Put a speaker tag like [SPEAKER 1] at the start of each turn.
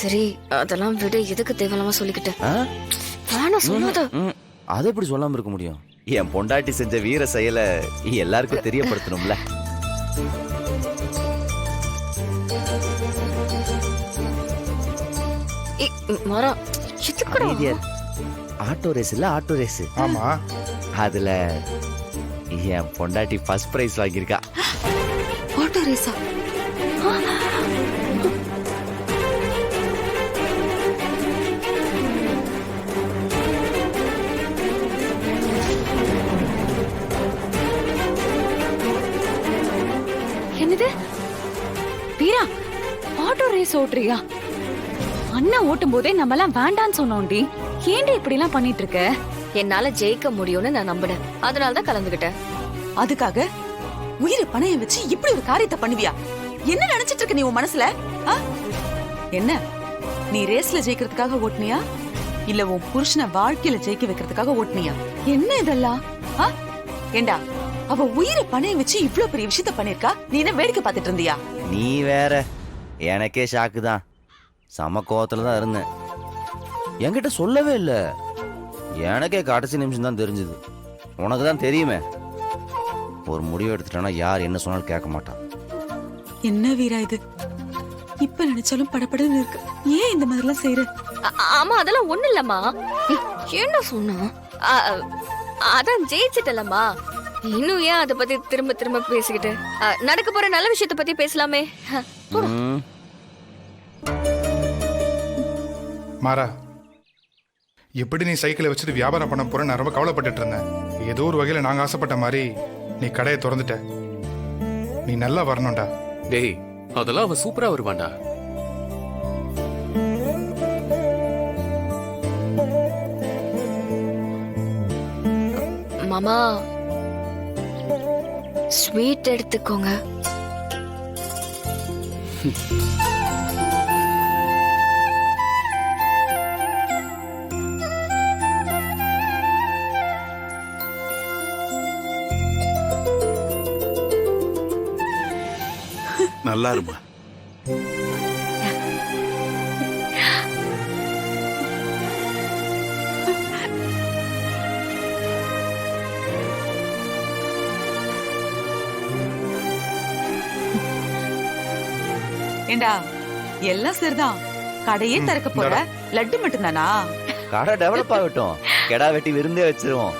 [SPEAKER 1] சரி அதெல்லாம் விட எதுக்கு தேவையில்லாம சொல்லிக்கிட்டு
[SPEAKER 2] ஆ?
[SPEAKER 1] வேணாம் சொல்லாத.
[SPEAKER 2] அது எப்படி சொல்லாம இருக்க முடியும்? என் பொண்டாட்டி செஞ்ச வீர செயலை எல்லாருக்கும் தெரியப்படுத்தணும்ல.
[SPEAKER 1] மாறா எதுக்குடா?
[SPEAKER 2] அமைதியா இரு. ஆட்டோ ரேஸ் இல்ல, ஆட்டோ ரேஸ்.
[SPEAKER 3] ஆமா.
[SPEAKER 2] அதுல என் பொண்டாட்டி ஃபர்ஸ்ட் பிரைஸ் வாங்கியிருக்கா.
[SPEAKER 1] ஆட்டோ ரேஸா? என்னது வீரா, ஆட்டோ ரேஸ் ஓட்டுறியா? அண்ணன் ஓட்டும் போதே நம்ம எல்லாம் வேண்டான்னு சொன்னோண்டி. ஏன்டி இப்படி எல்லாம் பண்ணிட்டு இருக்க? என்னால ஜெயிக்க முடியும்னு நான் நம்பினேன், அதனாலதான் கலந்துகிட்டேன்.
[SPEAKER 4] அதுக்காக உயிரை பணையம் வச்சு இப்படி ஒரு காரியத்தை பண்ணுவியா? என்ன நினைச்சிட்டு இருக்க நீ உன் மனசுல? ஆ? என்ன நீ ரேஸ்ல ஜெயிக்கிறதுக்காக ஓட்டுனியா இல்ல உன் புருஷனை வாழ்க்கையில ஜெயிக்க வைக்கிறதுக்காக ஓட்டுனியா? என்ன இதெல்லாம்? ஆ? ஏண்டா அவ உயிரை பணையம் வச்சு இவ்ளோ பெரிய விஷயத்த பண்ணிருக்கா, நீ என்ன வேடிக்கை பார்த்துட்டு இருந்தியா?
[SPEAKER 2] நீ வேற, எனக்கே ஷாக்கு தான். சம கோவத்துல தான் இருந்தேன். என்கிட்ட சொல்லவே இல்லை. எனக்கே கடைசி நிமிஷம் தான் தெரிஞ்சது. உனக்கு தான் தெரியுமே, ஒரு முடிவு எடுத்துட்டானா யார் என்ன சொன்னாலும் கேட்க மாட்டான்.
[SPEAKER 4] என்ன வீரா இது? இப்ப நினைச்சாலும் படபடன்னு இருக்கு. ஏன் இந்த மாதிரி எல்லாம் செய்யற?
[SPEAKER 1] ஆமா அதெல்லாம் ஒண்ணு இல்லம்மா. என்ன சொன்னா? அதான் ஜெயிச்சிட்டலம்மா. இன்னும் ஏன் அத பத்தி திரும்ப திரும்ப பேசிக்கிட்டு? நடக்க போற நல்ல விஷயத்த பத்தி பேசலாமே.
[SPEAKER 3] மாறா, எப்படி நீ சைக்கிளை வச்சுட்டு வியாபாரம் பண்ண போற நான் ரொம்ப கவலைப்பட்டுட்டு இருந்தேன். ஏதோ ஒரு வகையில நாங்க ஆசைப்பட்ட மாதிரி நீ கடையை திறந்துட்ட. நீ நல்லா வரணும்டா.
[SPEAKER 5] டேய், அதெல்லாம் அவன் சூப்பரா வருவான்டா.
[SPEAKER 1] மாமா ஸ்வீட் எடுத்துக்கோங்க.
[SPEAKER 6] நல்லா இருமா.
[SPEAKER 4] ஏண்டா எல்லாம் சரிதான், கடையே திறக்க போற, லட்டு மட்டும் தானா?
[SPEAKER 2] கடை டெவலப் ஆகட்டும், கெடா வெட்டி விருந்தே வச்சிருவோம்.